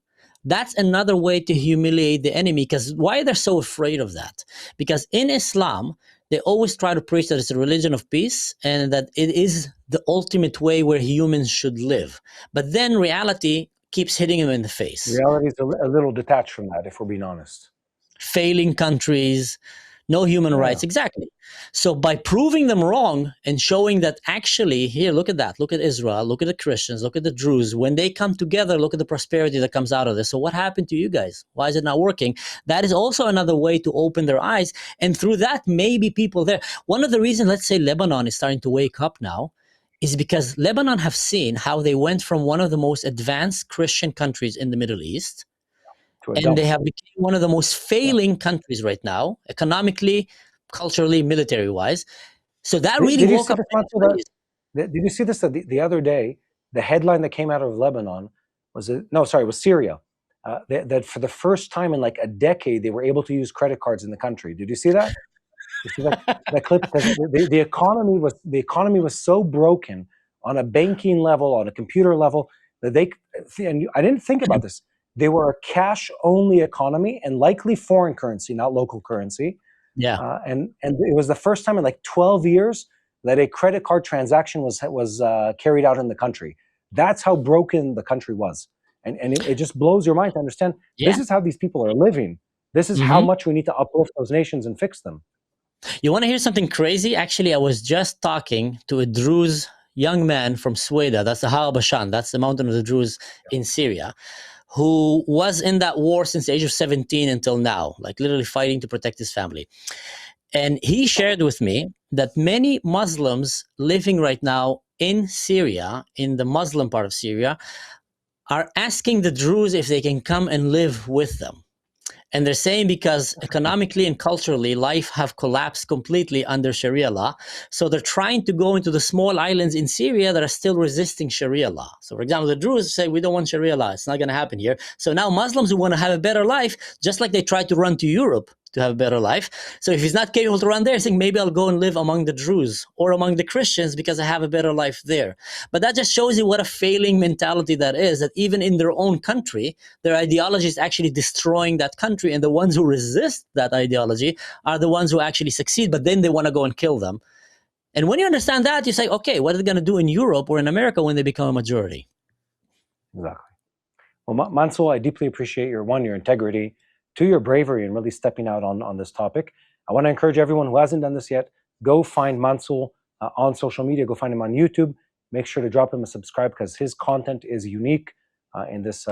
that's another way to humiliate the enemy. Because why they're so afraid of that? Because in Islam, they always try to preach that it's a religion of peace and that it is the ultimate way where humans should live. But then reality keeps hitting him in the face. Reality is a little detached from that, if we're being honest. Failing countries, no human rights. Exactly. So by proving them wrong and showing that actually, here, look at that. Look at Israel. Look at the Christians. Look at the Druze. When they come together, look at the prosperity that comes out of this. So what happened to you guys? Why is it not working? That is also another way to open their eyes. And through that, maybe people there. One of the reasons, let's say Lebanon is starting to wake up now, is because Lebanon have seen how they went from one of the most advanced Christian countries in the Middle East, and they have become one of the most failing countries right now, economically, culturally, military-wise. So that Did, really did you woke see up this, many Mansour, Israelis. did you see this the other day? The headline that came out of Lebanon was Syria. That for the first time in like a decade, they were able to use credit cards in the country. Did you see that? You see that clip? Because the economy was so broken on a banking level, on a computer level, that and I didn't think about this. They were a cash-only economy and likely foreign currency, not local currency. Yeah. And it was the first time in like 12 years that a credit card transaction was carried out in the country. That's how broken the country was. And it just blows your mind to understand Yeah. this is how these people are living. This is how Hmm. much we need to uplift those nations and fix them. You want to hear something crazy? Actually, I was just talking to a Druze young man from Sweden. That's the Har Bashan. That's the mountain of the Druze in Syria, who was in that war since the age of 17 until now, like literally fighting to protect his family. And he shared with me that many Muslims living right now in Syria, in the Muslim part of Syria, are asking the Druze if they can come and live with them. And they're saying because economically and culturally, life have collapsed completely under Sharia law. So they're trying to go into the small islands in Syria that are still resisting Sharia law. So, for example, the Druze say, we don't want Sharia law. It's not going to happen here. So now Muslims who want to have a better life, just like they tried to run to Europe to have a better life. So if he's not capable to run there, saying maybe I'll go and live among the Druze or among the Christians because I have a better life there. But that just shows you what a failing mentality that is, that even in their own country, their ideology is actually destroying that country. And the ones who resist that ideology are the ones who actually succeed, but then they want to go and kill them. And when you understand that, you say, okay, what are they going to do in Europe or in America when they become a majority? Exactly. Well, Mansour, I deeply appreciate your integrity, to your bravery in really stepping out on this topic. I want to encourage everyone who hasn't done this yet, go find Mansour on social media, go find him on YouTube. Make sure to drop him a subscribe because his content is unique in this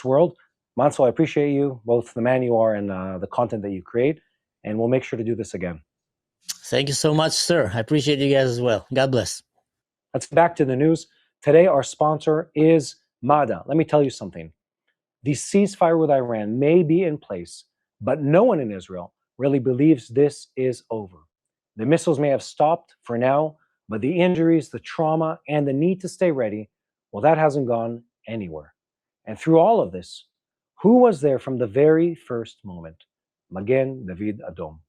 world. Mansour, I appreciate you, both the man you are and the content that you create, and we'll make sure to do this again. Thank you so much, sir. I appreciate you guys as well. God bless. Let's get back to the news. Today, our sponsor is MADA. Let me tell you something. The ceasefire with Iran may be in place, but no one in Israel really believes this is over. The missiles may have stopped for now, but the injuries, the trauma, and the need to stay ready, well, that hasn't gone anywhere. And through all of this, who was there from the very first moment? Magen David Adom.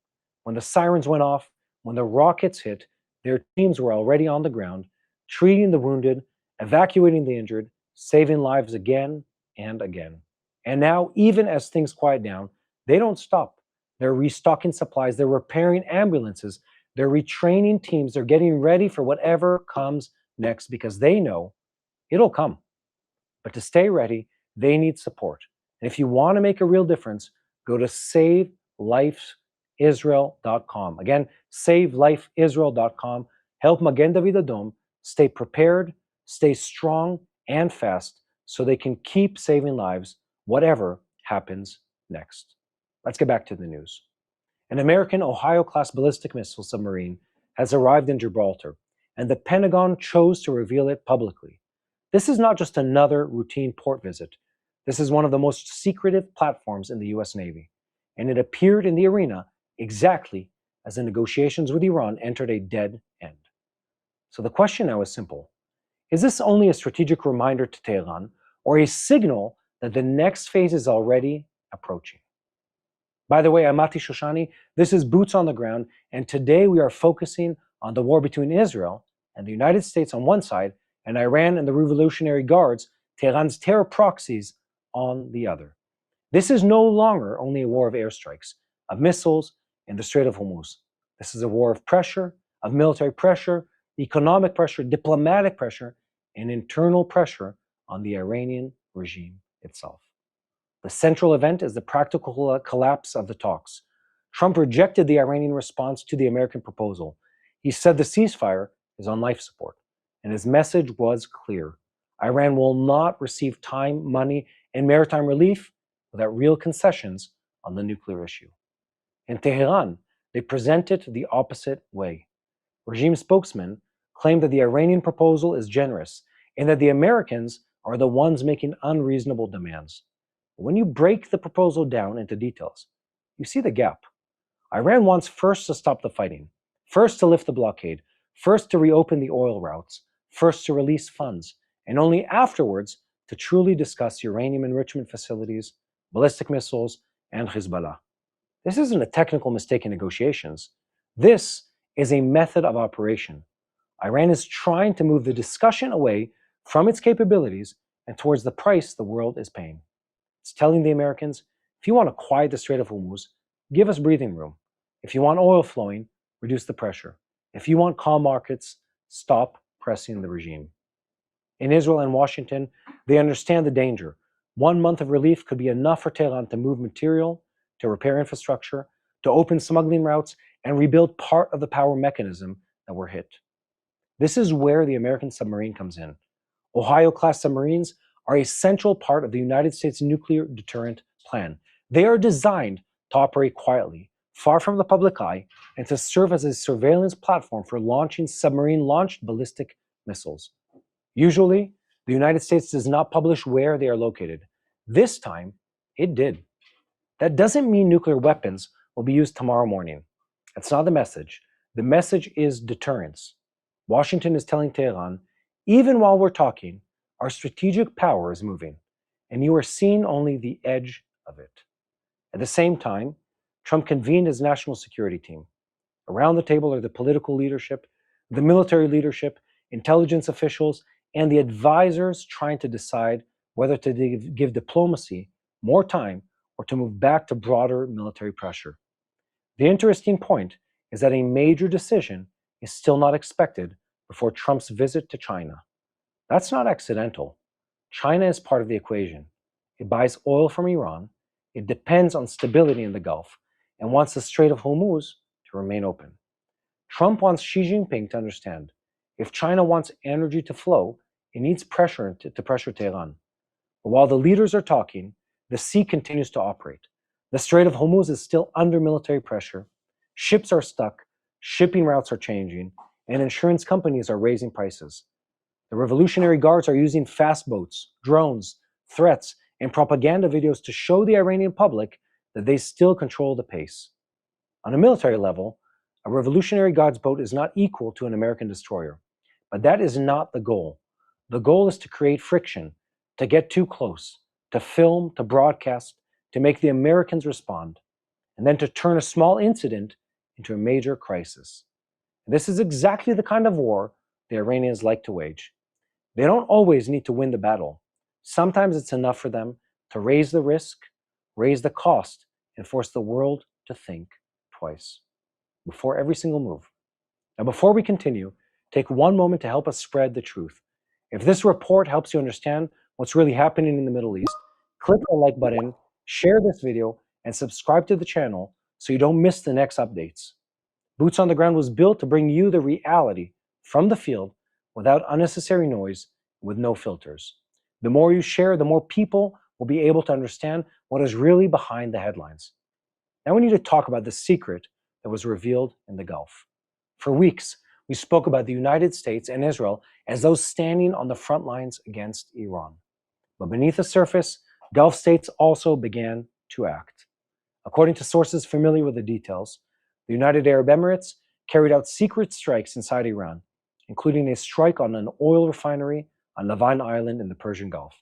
When the sirens went off, when the rockets hit, their teams were already on the ground, treating the wounded, evacuating the injured, saving lives again and again. And now, even as things quiet down, they don't stop. They're restocking supplies, they're repairing ambulances, they're retraining teams, they're getting ready for whatever comes next because they know it'll come. But to stay ready, they need support. And if you want to make a real difference, go to savelifeisrael.com. Again, savelifeisrael.com. Help Magen David Adom stay prepared, stay strong and fast so they can keep saving lives whatever happens next. Let's get back to the news. An American Ohio-class ballistic missile submarine has arrived in Gibraltar, and the Pentagon chose to reveal it publicly. This is not just another routine port visit. This is one of the most secretive platforms in the US Navy, and it appeared in the arena exactly as the negotiations with Iran entered a dead end. So the question now is simple. Is this only a strategic reminder to Tehran or a signal that the next phase is already approaching? By the way, I'm Mati Shoshani. This is Boots on the Ground, and today we are focusing on the war between Israel and the United States on one side and Iran and the Revolutionary Guards, Tehran's terror proxies, on the other. This is no longer only a war of airstrikes, of missiles, in the Strait of Hormuz. This is a war of pressure, of military pressure, economic pressure, diplomatic pressure, and internal pressure on the Iranian regime itself. The central event is the practical collapse of the talks. Trump rejected the Iranian response to the American proposal. He said the ceasefire is on life support, and his message was clear. Iran will not receive time, money, and maritime relief without real concessions on the nuclear issue. In Tehran, they presented the opposite way. Regime spokesmen claimed that the Iranian proposal is generous and that the Americans are the ones making unreasonable demands. When you break the proposal down into details, you see the gap. Iran wants first to stop the fighting, First to lift the blockade, first to reopen the oil routes, first to release funds, and only afterwards to truly discuss uranium enrichment facilities, ballistic missiles, and Hezbollah. This isn't a technical mistake in negotiations. This is a method of operation. Iran is trying to move the discussion away from its capabilities and towards the price the world is paying. It's telling the Americans, if you want to quiet the Strait of Hormuz, give us breathing room. If you want oil flowing, reduce the pressure. If you want calm markets, stop pressing the regime. In Israel and Washington, they understand the danger. 1 month of relief could be enough for Tehran to move material, to repair infrastructure, to open smuggling routes, and rebuild part of the power mechanism that were hit. This is where the American submarine comes in. Ohio-class submarines are a central part of the United States nuclear deterrent plan. They are designed to operate quietly, far from the public eye, and to serve as a surveillance platform for launching submarine-launched ballistic missiles. Usually, the United States does not publish where they are located. This time, it did. That doesn't mean nuclear weapons will be used tomorrow morning. That's not the message. The message is deterrence. Washington is telling Tehran, even while we're talking, our strategic power is moving, and you are seeing only the edge of it. At the same time, Trump convened his national security team. Around the table are the political leadership, the military leadership, intelligence officials, and the advisors trying to decide whether to give diplomacy more time or to move back to broader military pressure. The interesting point is that a major decision is still not expected before Trump's visit to China. That's not accidental. China is part of the equation. It buys oil from Iran, it depends on stability in the Gulf, and wants the Strait of Hormuz to remain open. Trump wants Xi Jinping to understand, if China wants energy to flow, it needs pressure to pressure Tehran. But while the leaders are talking, the sea continues to operate. The Strait of Hormuz is still under military pressure, ships are stuck, shipping routes are changing, and insurance companies are raising prices. The Revolutionary Guards are using fast boats, drones, threats, and propaganda videos to show the Iranian public that they still control the pace. On a military level, a Revolutionary Guards boat is not equal to an American destroyer. But that is not the goal. The goal is to create friction, to get too close, to film, to broadcast, to make the Americans respond, and then to turn a small incident into a major crisis. And this is exactly the kind of war the Iranians like to wage. They don't always need to win the battle. Sometimes it's enough for them to raise the risk, raise the cost, and force the world to think twice before every single move. Now, before we continue, take one moment to help us spread the truth. If this report helps you understand what's really happening in the Middle East, click the like button, share this video, and subscribe to the channel so you don't miss the next updates. Boots on the Ground was built to bring you the reality from the field without unnecessary noise, with no filters. The more you share, the more people will be able to understand what is really behind the headlines. Now we need to talk about the secret that was revealed in the Gulf. For weeks, we spoke about the United States and Israel as those standing on the front lines against Iran. But beneath the surface, Gulf states also began to act. According to sources familiar with the details, the United Arab Emirates carried out secret strikes inside Iran, including a strike on an oil refinery on Lavin Island in the Persian Gulf.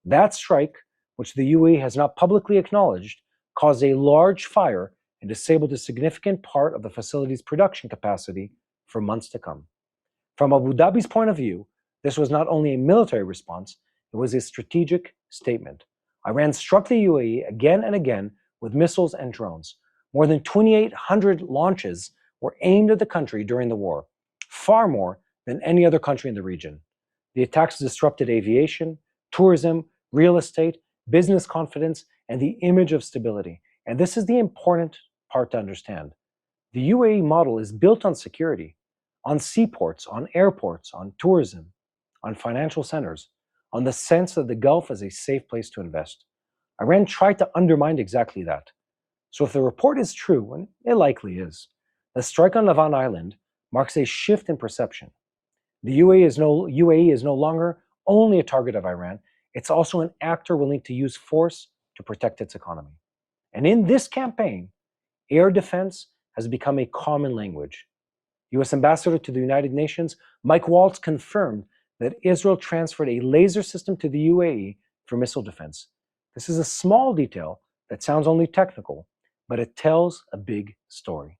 That strike, which the UAE has not publicly acknowledged, caused a large fire and disabled a significant part of the facility's production capacity for months to come. From Abu Dhabi's point of view, this was not only a military response, it was a strategic statement. Iran struck the UAE again and again with missiles and drones. More than 2,800 launches were aimed at the country during the war, far more than any other country in the region. The attacks disrupted aviation, tourism, real estate, business confidence, and the image of stability. And this is the important part to understand. The UAE model is built on security, on seaports, on airports, on tourism, on financial centers, on the sense that the Gulf is a safe place to invest. Iran tried to undermine exactly that. So if the report is true, and it likely is, the strike on Lavin Island marks a shift in perception. The UAE is no longer only a target of Iran, it's also an actor willing to use force to protect its economy. And in this campaign, air defense has become a common language. U.S. Ambassador to the United Nations, Mike Waltz, confirmed that Israel transferred a laser system to the UAE for missile defense. This is a small detail that sounds only technical, but it tells a big story.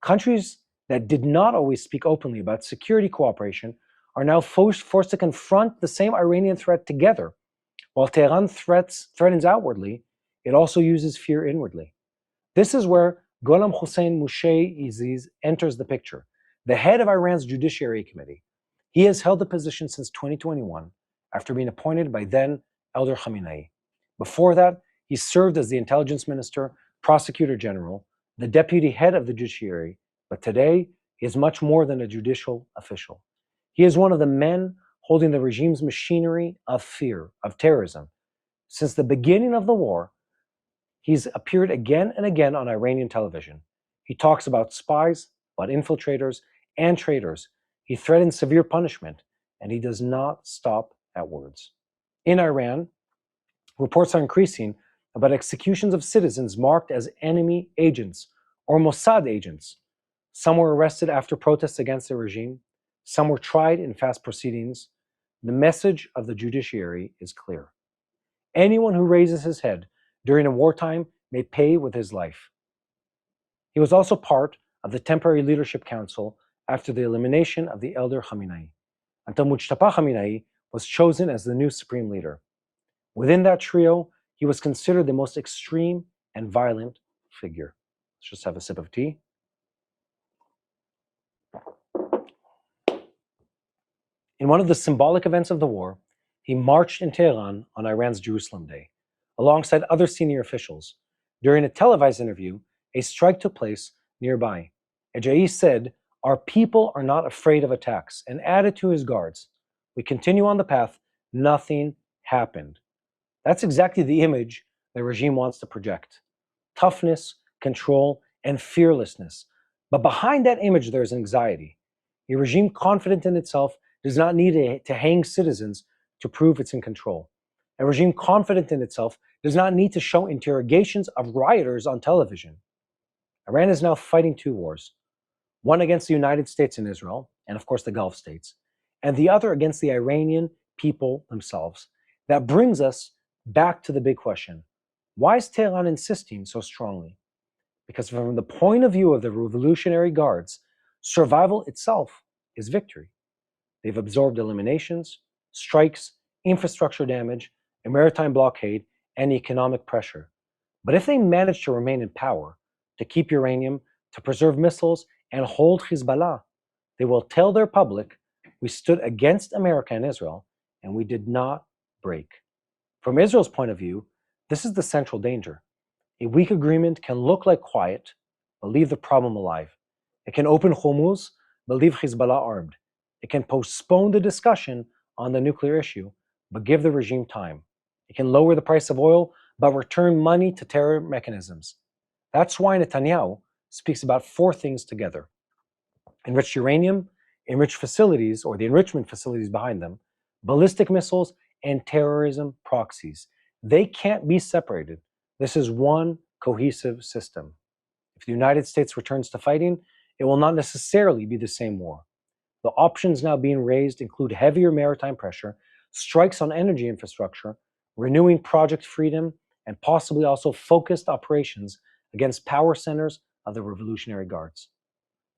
Countries that did not always speak openly about security cooperation are now forced to confront the same Iranian threat together. While Tehran threatens outwardly, it also uses fear inwardly. This is where Gholam Hossein Moshe Aziz enters the picture, the head of Iran's Judiciary Committee. He has held the position since 2021 after being appointed by then Elder Khamenei. Before that, he served as the intelligence minister, prosecutor general, the deputy head of the judiciary, but today he is much more than a judicial official. He is one of the men holding the regime's machinery of fear, of terrorism. Since the beginning of the war, he's appeared again and again on Iranian television. He talks about spies, about infiltrators, and traitors. He threatens severe punishment, and he does not stop at words. In Iran, reports are increasing about executions of citizens marked as enemy agents or Mossad agents. Some were arrested after protests against the regime. Some were tried in fast proceedings. The message of the judiciary is clear. Anyone who raises his head during a wartime may pay with his life. He was also part of the Temporary Leadership Council after the elimination of the elder Khamenei, until Mujtaba Khamenei was chosen as the new supreme leader. Within that trio, he was considered the most extreme and violent figure. Let's just have a sip of tea. In one of the symbolic events of the war, he marched in Tehran on Iran's Jerusalem Day, alongside other senior officials. During a televised interview, a strike took place nearby. Ajayi said, "Our people are not afraid of attacks," and added to his guards, "We continue on the path, nothing happened." That's exactly the image the regime wants to project. Toughness, control, and fearlessness. But behind that image, there's anxiety. A regime confident in itself does not need to hang citizens to prove it's in control. A regime confident in itself does not need to show interrogations of rioters on television. Iran is now fighting two wars, one against the United States and Israel, and of course the Gulf states, and the other against the Iranian people themselves. That brings us back to the big question. Why is Tehran insisting so strongly? Because from the point of view of the Revolutionary Guards, survival itself is victory. They've absorbed eliminations, strikes, infrastructure damage, a maritime blockade, and economic pressure. But if they manage to remain in power, to keep uranium, to preserve missiles, and hold Hezbollah, they will tell their public, "We stood against America and Israel, and we did not break." From Israel's point of view, this is the central danger. A weak agreement can look like quiet, but leave the problem alive. It can open Hormuz, but leave Hezbollah armed. It can postpone the discussion on the nuclear issue, but give the regime time. It can lower the price of oil, but return money to terror mechanisms. That's why Netanyahu speaks about four things together: enriched uranium, enriched facilities, or the enrichment facilities behind them, ballistic missiles, and terrorism proxies. They can't be separated. This is one cohesive system. If the United States returns to fighting, it will not necessarily be the same war. The options now being raised include heavier maritime pressure, strikes on energy infrastructure, renewing Project Freedom, and possibly also focused operations against power centers of the Revolutionary Guards.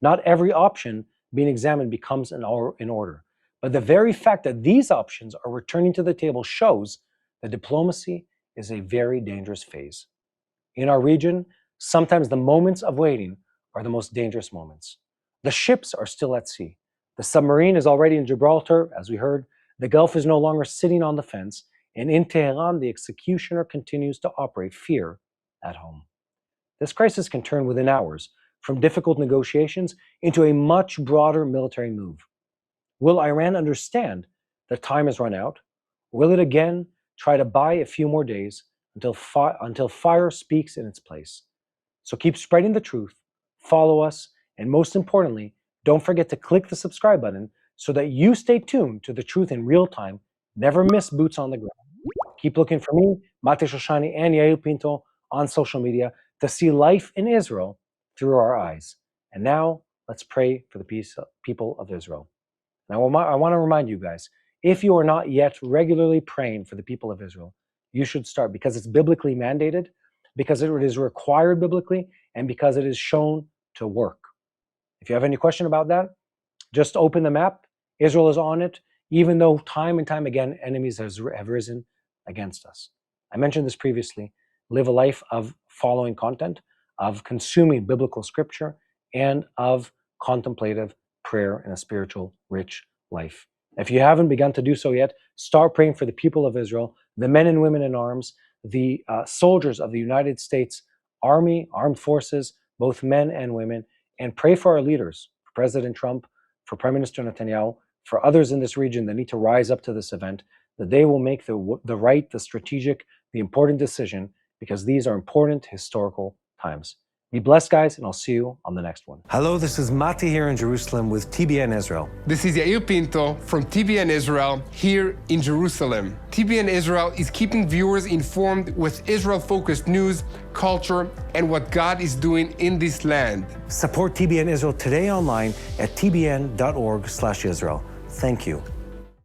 Not every option being examined becomes in order, but the very fact that these options are returning to the table shows that diplomacy is a very dangerous phase. In our region, sometimes the moments of waiting are the most dangerous moments. The ships are still at sea. The submarine is already in Gibraltar, as we heard. The Gulf is no longer sitting on the fence. And in Tehran, the executioner continues to operate fear at home. This crisis can turn within hours from difficult negotiations into a much broader military move. Will Iran understand that time has run out? Will it again try to buy a few more days until fire speaks in its place? So keep spreading the truth, follow us, and most importantly, don't forget to click the subscribe button so that you stay tuned to the truth in real time. Never miss boots on the ground. Keep looking for me, Mate Shoshani, and Yael Pinto on social media to see life in Israel through our eyes. And now, Let's pray for the people of Israel. Now, I want to remind you guys, if you are not yet regularly praying for the people of Israel, you should start, because it's biblically mandated, because it is required biblically, and because it is shown to work. If you have any question about that, just open the map. Israel is on it, even though time and time again, enemies have risen against us. I mentioned this previously. Live a life of following content, of consuming biblical scripture, and of contemplative prayer in a spiritual, rich life. If you haven't begun to do so yet, start praying for the people of Israel, the men and women in arms, the soldiers of the United States Army, armed forces, both men and women, and pray for our leaders, for President Trump, for Prime Minister Netanyahu, for others in this region that need to rise up to this event, that they will make the right, the strategic, the important decision, because these are important historical times. Be blessed, guys, and I'll see you on the next one. Hello, this is Mati here in Jerusalem with TBN Israel. This is Yair Pinto from TBN Israel here in Jerusalem. TBN Israel is keeping viewers informed with Israel-focused news, culture, and what God is doing in this land. Support TBN Israel today online at tbn.org/Israel. Thank you.